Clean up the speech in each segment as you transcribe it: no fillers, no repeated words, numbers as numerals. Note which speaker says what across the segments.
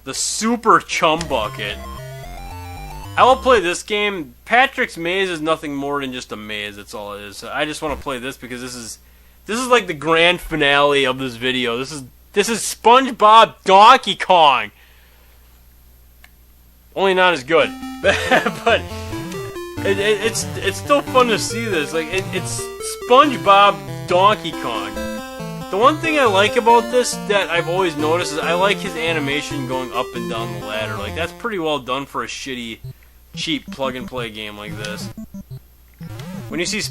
Speaker 1: the Super Chum Bucket. I will play this game. Patrick's Maze is nothing more than just a maze. That's all it is. So I just want to play this because this is like the grand finale of this video. This is SpongeBob Donkey Kong. Only not as good, but it's still fun to see this. Like it's SpongeBob Donkey Kong. The one thing I like about this that I've always noticed is I like his animation going up and down the ladder. Like that's pretty well done for a shitty, cheap plug-and-play game like this. When you see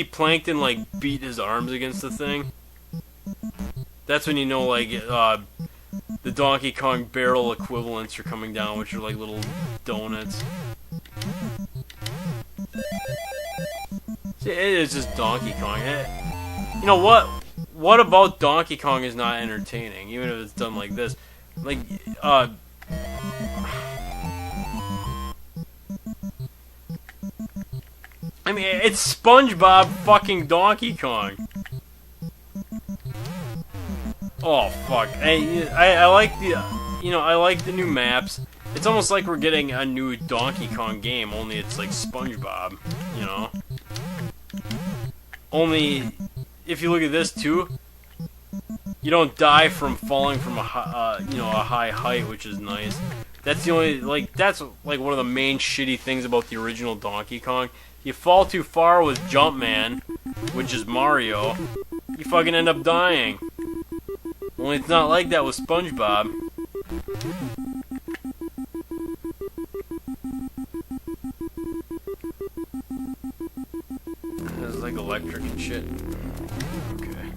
Speaker 1: Plankton like beat his arms against the thing, that's when you know like the Donkey Kong barrel equivalents are coming down, which are like little donuts. See, it is just Donkey Kong. You know what? What about Donkey Kong is not entertaining, even if it's done like this? Like, I mean, it's SpongeBob fucking Donkey Kong. Oh fuck! I like the, I like the new maps. It's almost like we're getting a new Donkey Kong game, only it's like SpongeBob, you know. Only, if you look at this too, you don't die from falling from a high height, which is nice. That's the only that's one of the main shitty things about the original Donkey Kong. You fall too far with Jumpman, which is Mario, you fucking end up dying. Only it's not like that with SpongeBob. It's like electric and shit. Okay.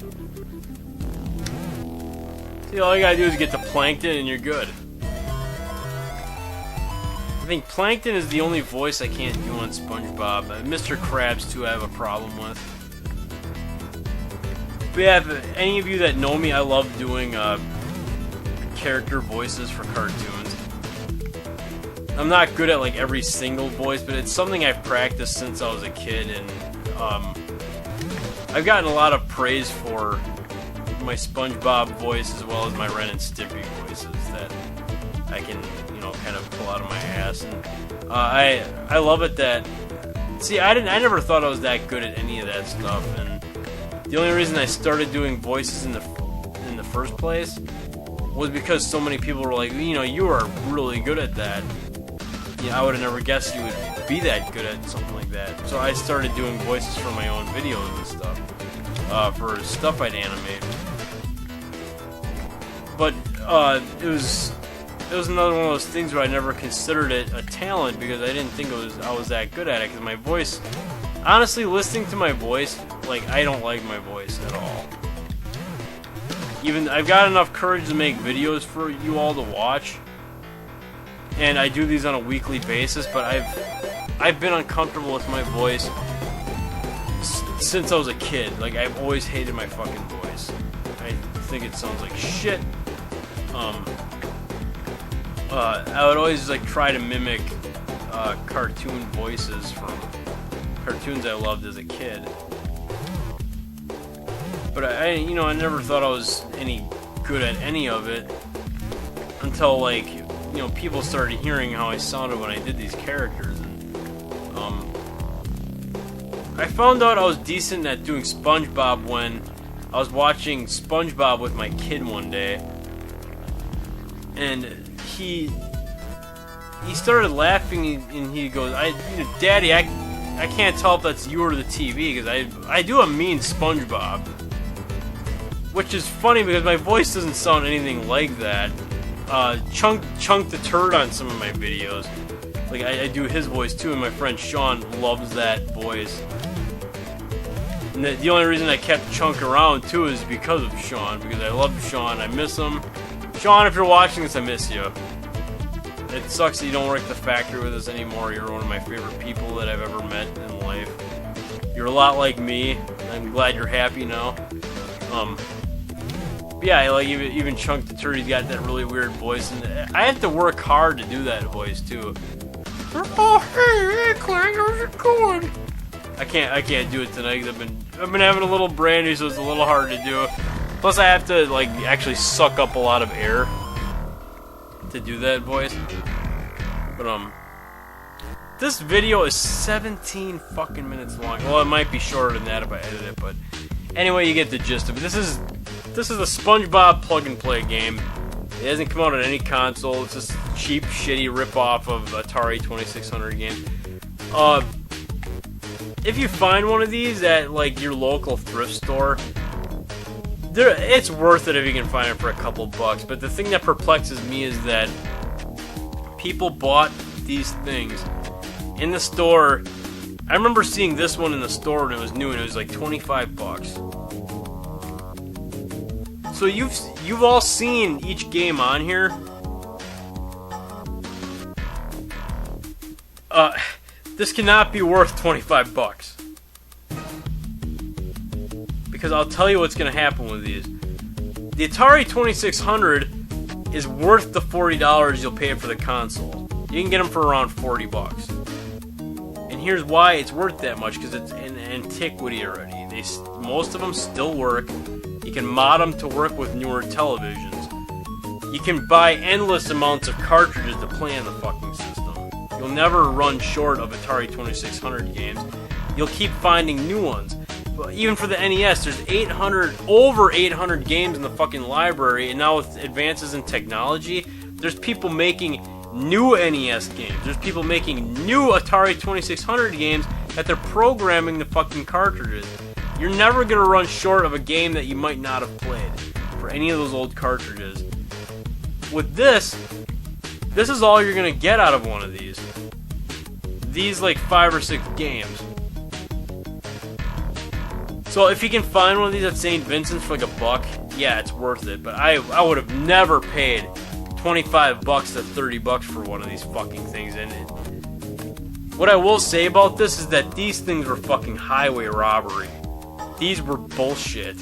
Speaker 1: See, all you gotta do is get to Plankton and you're good. I think Plankton is the only voice I can't do on SpongeBob. Mr. Krabs, too, I have a problem with. But yeah, if any of you that know me, I love doing character voices for cartoons. I'm not good at like every single voice, but it's something I've practiced since I was a kid, and I've gotten a lot of praise for my SpongeBob voice as well as my Ren and Stimpy voices that I can, kind of pull out of my ass. And I love it that. See, I never thought I was that good at any of that stuff, and the only reason I started doing voices in the first place was because so many people were like, you are really good at that. I would have never guessed you would be that good at something like that. So I started doing voices for my own videos and stuff, for stuff I'd animate. But it was another one of those things where I never considered it a talent because I didn't think I was that good at it. Because my voice, honestly, listening to my voice, I don't like my voice at all. Even I've got enough courage to make videos for you all to watch, and I do these on a weekly basis. But I've been uncomfortable with my voice since I was a kid. I've always hated my fucking voice. I think it sounds like shit. I would always try to mimic cartoon voices from cartoons I loved as a kid. But I never thought I was any good at any of it until people started hearing how I sounded when I did these characters. And I found out I was decent at doing SpongeBob when I was watching SpongeBob with my kid one day, and he started laughing and he goes, Daddy, I can't tell if that's you or the TV because I do a mean SpongeBob. Which is funny because my voice doesn't sound anything like that. Chunk the Turd on some of my videos. I do his voice too, and my friend Sean loves that voice. And the only reason I kept Chunk around too is because of Sean, because I love Sean, I miss him. Sean, if you're watching this, I miss you. It sucks that you don't work the factory with us anymore. You're one of my favorite people that I've ever met in life. You're a lot like me. I'm glad you're happy now. Yeah, even Chunk the Turd, he's got that really weird voice, and I have to work hard to do that voice too. Oh, hey, Glen, how's it going? I can't do it tonight because I've been having a little brandy, so it's a little hard to do. Plus, I have to actually suck up a lot of air. to do that voice. But this video is 17 fucking minutes long. Well, it might be shorter than that if I edit it, but anyway, you get the gist of it. This is a SpongeBob plug-and-play game. It hasn't come out on any console. It's just cheap, shitty rip-off of Atari 2600 game. If you find one of these at like your local thrift store, it's worth it if you can find it for a couple bucks. But the thing that perplexes me is that people bought these things in the store. I remember seeing this one in the store when it was new, and it was like 25 bucks. So you've all seen each game on here. This cannot be worth 25 bucks. Because I'll tell you what's going to happen with these. The Atari 2600 is worth the $40 you'll pay for the console. You can get them for around 40 bucks. And here's why it's worth that much, because it's an antiquity already. Most of them still work. You can mod them to work with newer televisions. You can buy endless amounts of cartridges to play in the fucking system. You'll never run short of Atari 2600 games. You'll keep finding new ones. Even for the NES, there's over 800 games in the fucking library, and now with advances in technology, there's people making new NES games. There's people making new Atari 2600 games that they're programming the fucking cartridges. You're never going to run short of a game that you might not have played for any of those old cartridges. With this is all you're going to get out of one of these. These like 5 or 6 games. So if you can find one of these at St. Vincent's for like $1, yeah, it's worth it. But I would have never paid 25 bucks to 30 bucks for one of these fucking things. And what I will say about this is that these things were fucking highway robbery. These were bullshit.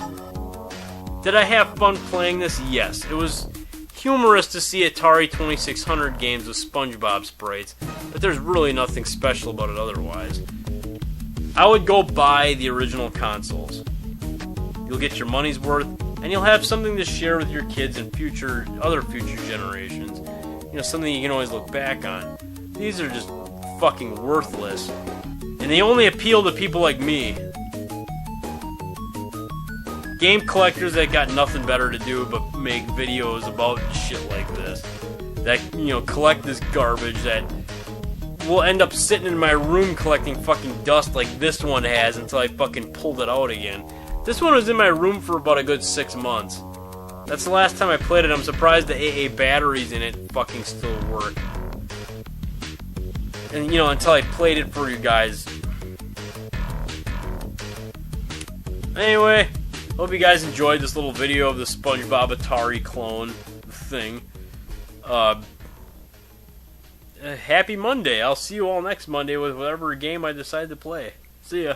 Speaker 1: Did I have fun playing this? Yes. It was humorous to see Atari 2600 games with SpongeBob sprites, but there's really nothing special about it otherwise. I would go buy the original consoles. You'll get your money's worth, and you'll have something to share with your kids and other future generations. You know, something you can always look back on. These are just fucking worthless, and they only appeal to people like me. Game collectors that got nothing better to do but make videos about shit like this. That, you know, collect this garbage that will end up sitting in my room collecting fucking dust like this one has until I fucking pulled it out again. This one was in my room for about a good 6 months. That's the last time I played it. I'm surprised the AA batteries in it fucking still work. And, you know, until I played it for you guys. Anyway, hope you guys enjoyed this little video of the SpongeBob Atari clone thing. Happy Monday. I'll see you all next Monday with whatever game I decide to play. See ya.